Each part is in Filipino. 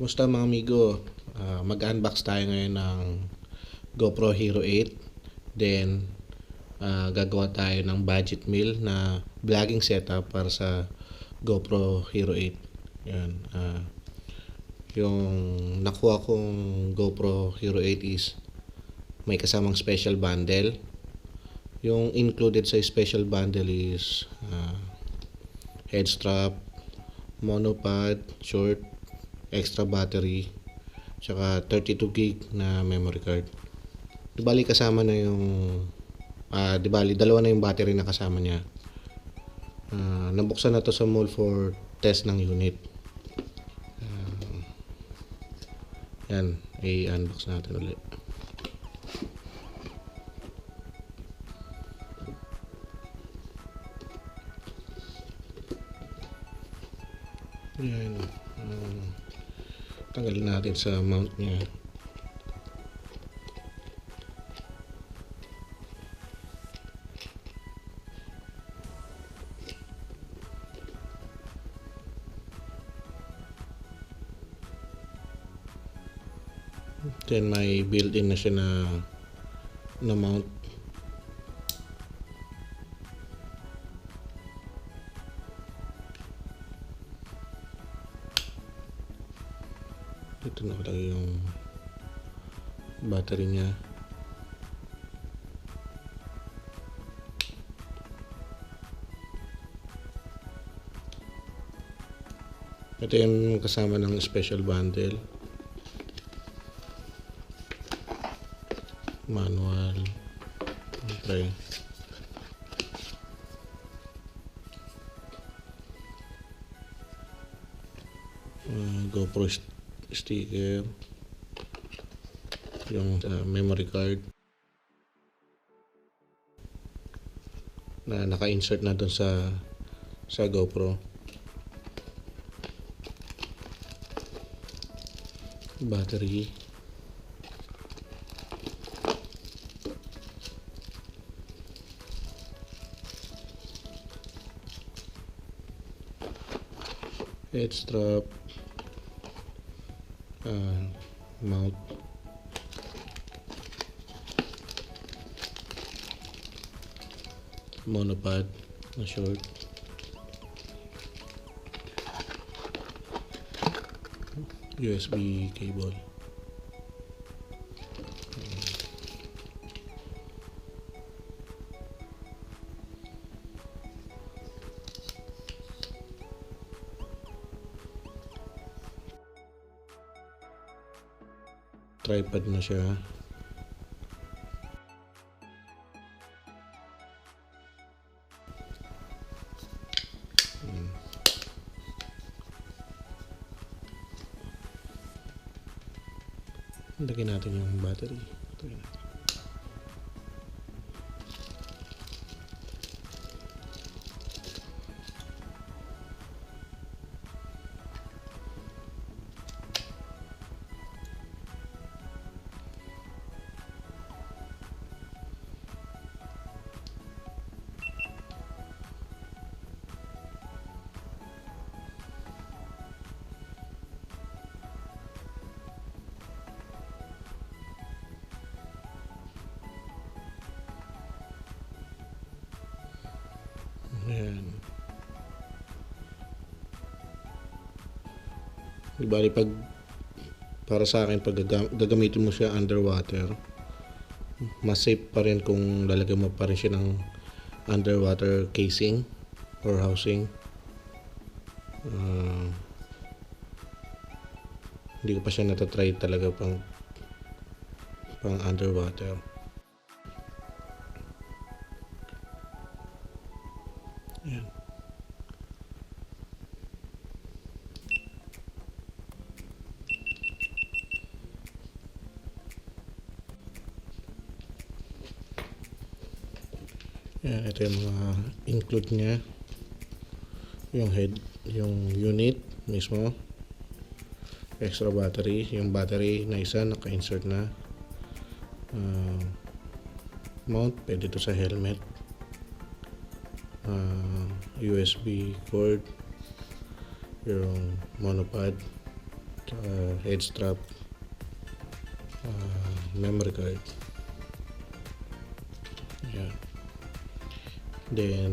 Kumusta mga amigo? Mag-unbox tayo ngayon ng GoPro Hero 8. Then, gagawa tayo ng budget meal na vlogging setup para sa GoPro Hero 8. Yan. Yung nakuha kong GoPro Hero 8 is may kasamang special bundle. Yung included sa special bundle is head strap, monopod, short, extra battery, tsaka 32 gig na memory card. Di bali kasama na yung dalawa na yung battery na kasama niya. Nabuksan na to sa mall for test ng unit. Yan, i-unbox natin ulit. Yan. Tanggalin natin sa mount niya. Then may built-in na siya na mount. Ito nakalagay yung battery niya. Ito yung kasama ng special bundle. Manual. Okay. GoPro sticker, yung memory card na naka-insert na dun sa GoPro, battery, head strap, mount, monopod na short, USB cable. Tripod na siya. Lagyan natin yung battery. Ayan. Di bali para sa akin pag gagamitin mo siya underwater, mas safe pa rin kung lalagyan mo pa rin siya ng underwater casing or housing. Hindi ko pa siya natatry talaga pang underwater. Yan. Yan, ito yung mga include niya. Yung head, yung unit mismo. Extra battery. Yung battery na isa naka-insert na. Mount, pwede ito sa helmet. USB cord, yung monopod, head strap, memory card. Yan. Then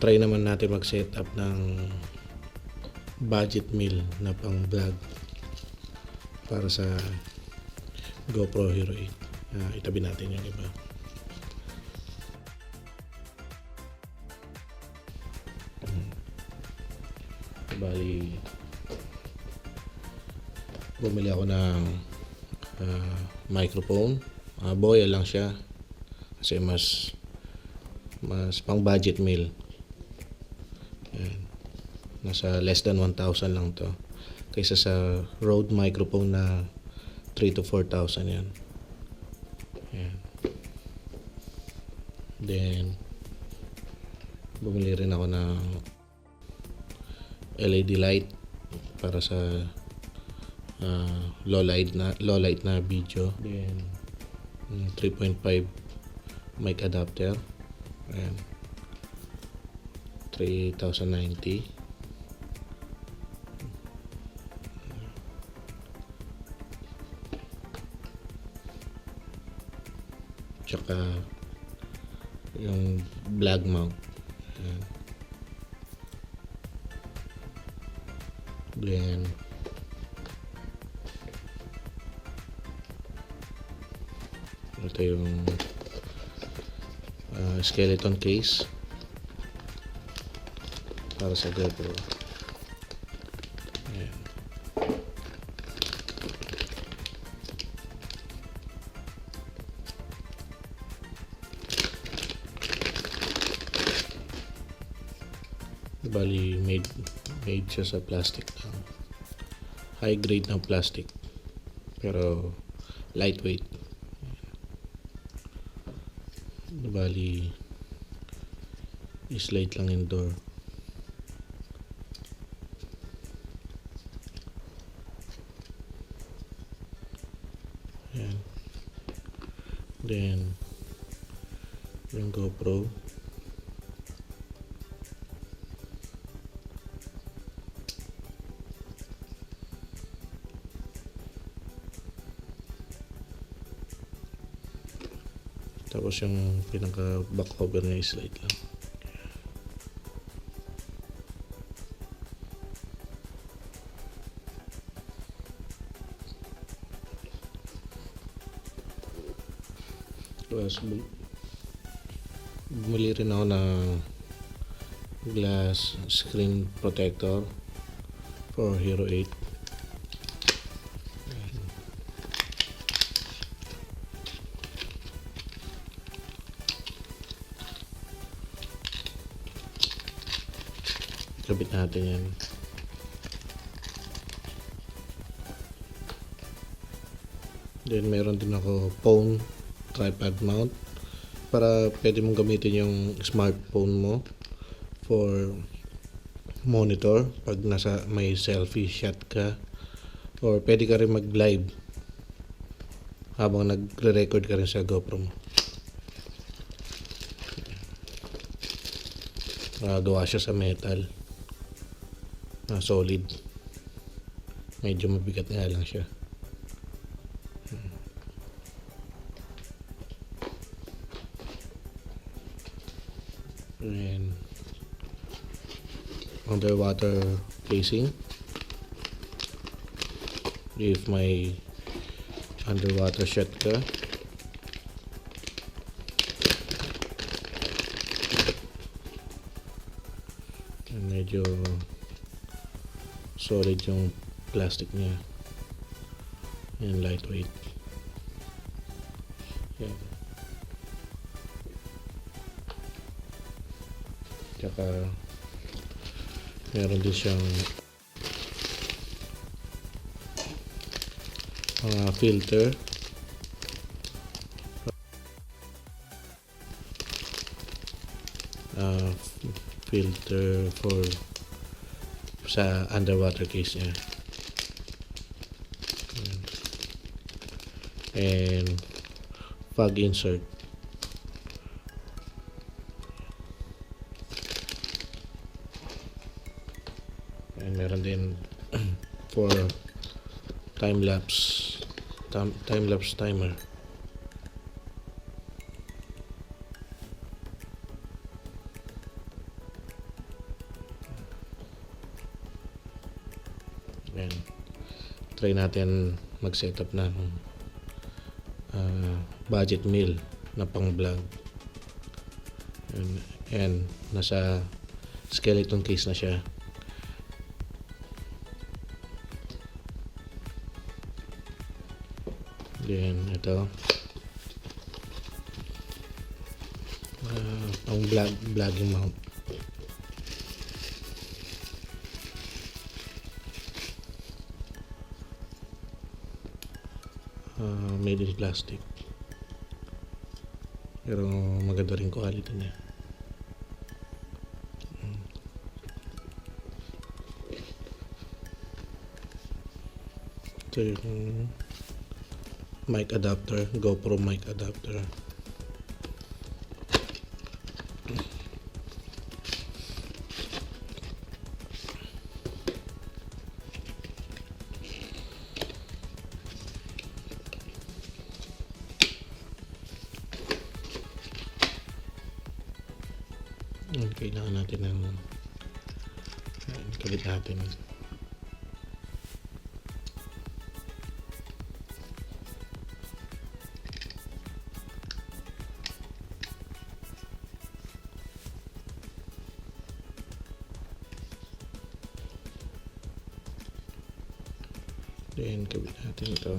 try naman natin mag setup ng budget meal na pang vlog para sa GoPro Hero 8. Itabi natin yung iba. Bali, bumili ako ng microphone. Boya lang siya kasi mas pang budget meal. Yan. Nasa less than 1,000 lang to kaysa sa Rode microphone na 3 to 4,000 yan. Yan. Then bumili rin ako ng LED light para sa low light na video. Then 3.5 mic adapter. Ayan. 3090. Tsaka yung vlog mount. Ayan. Then ito yung skeleton case para sa GoPro. Ayan. Bali made siya sa plastic lang. High grade ng plastic pero lightweight. Bali slate lang yung door. Ayan. Then yung GoPro. Tapos yung pinaka back cover niya is light lang. Tapos bumili rin ako ng glass screen protector for Hero 8. Kabit natin yan. Then meron din ako phone tripod mount para pwede mong gamitin yung smartphone mo for monitor pag nasa may selfie shot ka, or pwede ka rin mag live habang nagre-record ka rin sa GoPro mo. Gawa siya sa metal na solid. Medyo mabigat nga lang siya. And underwater casing if may underwater shot ka. And medyo solid yung plastic niya and lightweight. Yan. Tsaka meron din siyang mga filter for sa underwater case niya. And fog insert. And meron din for time lapse timer. Ayan. Try natin mag setup ng budget meal na pang vlog. Ayan, nasa skeleton case na siya. Then ito pang vlogging mount. Made in plastic, pero maganda rin quality niya. Ito yung mic adapter, Gopro mic adapter. Kailangan natin ng kabit natin. Then kabit natin ito.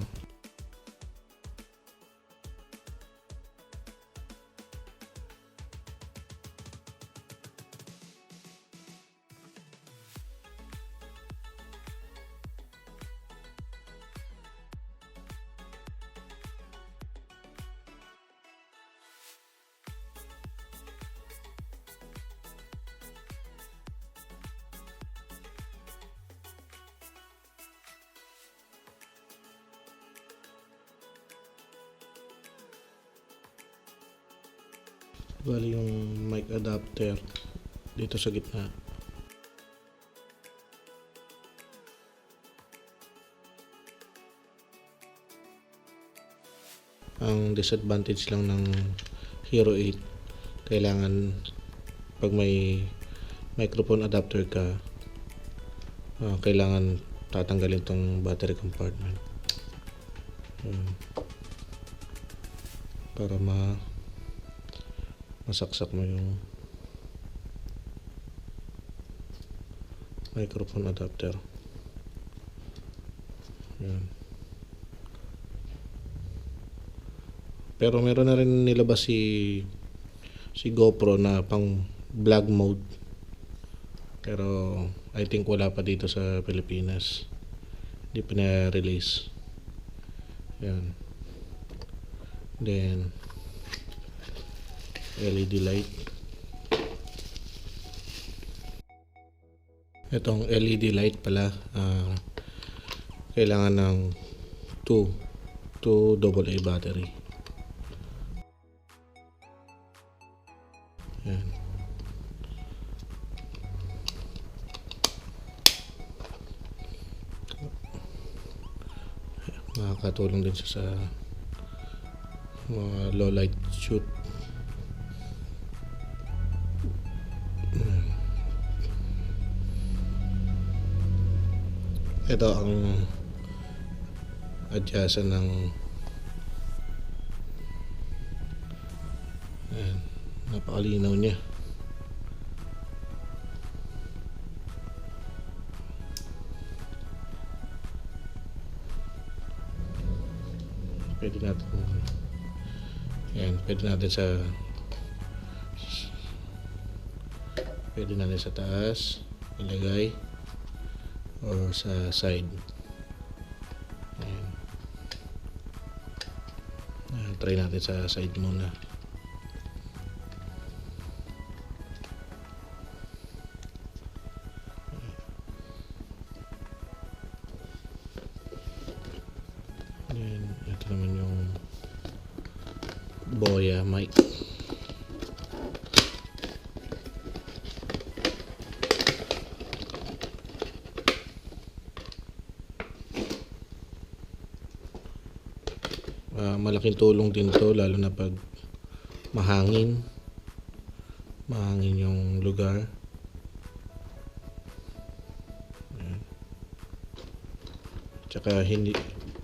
Bali yung mic adapter dito sa gitna. Ang disadvantage lang ng Hero 8, kailangan pag may microphone adapter ka, kailangan tatanggalin tong battery compartment para masaksak mo yung microphone adapter. Yan. Pero meron na rin nilabas si GoPro na pang vlog mode, pero I think wala pa dito sa Pilipinas, hindi pa na-release. Yan. Then LED light. Itong LED light pala, kailangan ng 2 AA battery. Yan. Makakatulong din siya sa mga low light shoot. Ito ang adjustan ng napakalinaw niya. Pwede natin sa taas ilagay or sa side. Ayan. Try natin sa side muna. Ayan. Ito naman yung Boya mic. Malaking tulong din to lalo na pag mahangin yung lugar. Ayan. Tsaka hindi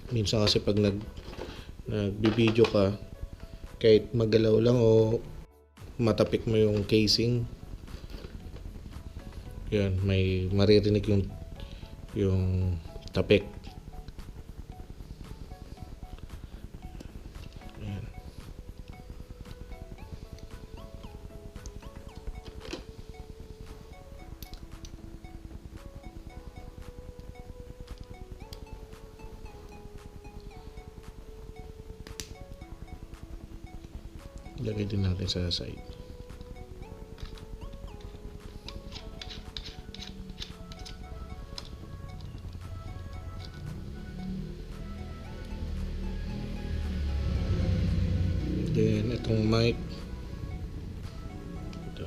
minsan kasi pag nagbibideo ka, kahit magalaw lang o matapik mo yung casing, yan, may maririnig yung tapik. Yan. Ilagay din natin sa side. Then itong mic, ito.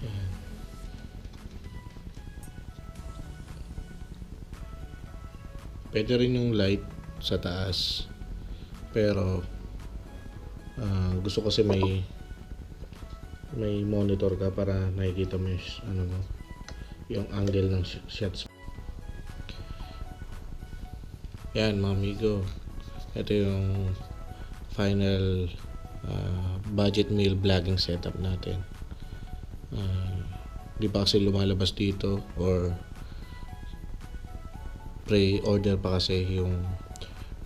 Ayan. Pwede rin yung light sa taas, pero gusto kasi may monitor ka para nakikita mo yung angle ng shots. Yan mga amigo, ito yung final budget meal vlogging setup natin. Di pa kasi lumalabas dito, or pre-order pa kasi yung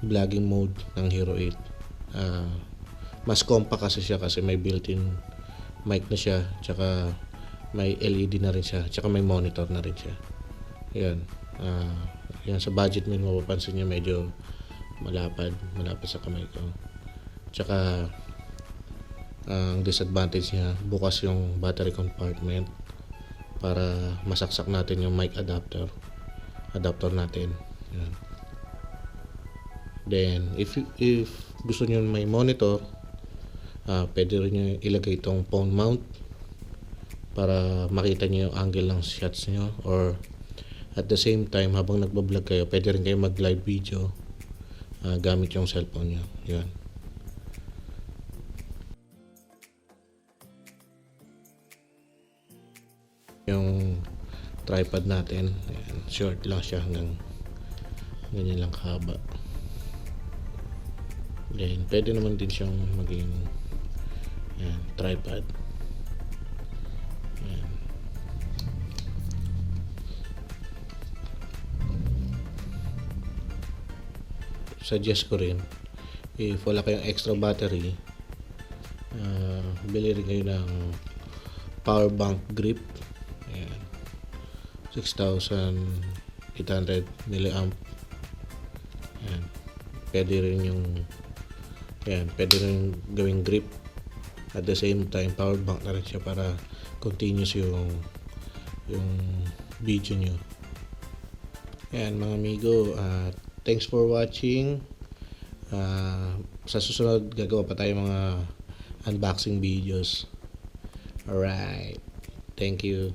vlogging mode ng Hero 8. Mas compact kasi siya kasi may built-in mic na siya, tsaka may LED na rin siya, tsaka may monitor na rin siya. Yan. Yan sa budget meal mapapansin niyo medyo malapad sa kamay ko. Tsaka ang disadvantage niya, bukas yung battery compartment para masaksak natin yung mic adapter natin. Yan. Then if gusto niyo may monitor, pwede rin nyo ilagay itong phone mount para makita nyo yung angle ng shots nyo, or at the same time habang nagbablog kayo, pwede rin kayo mag live video gamit yung cellphone nyo. Yan. Yung tripod natin, ayan, short lang siya, hanggang ganyan lang kahaba. Then pwede naman din siyang maging tripod. Ayan. Suggest ko rin, if wala kayong extra battery, bili rin kayo ng power bank grip. Ayan. 6,800 milliamp. Ayan. Pwede rin gawing grip. At the same time, power bank na rin siya para continuous yung video nyo. Ayan mga amigo, thanks for watching. Sa susunod gagawa pa tayo mga unboxing videos. Alright, thank you.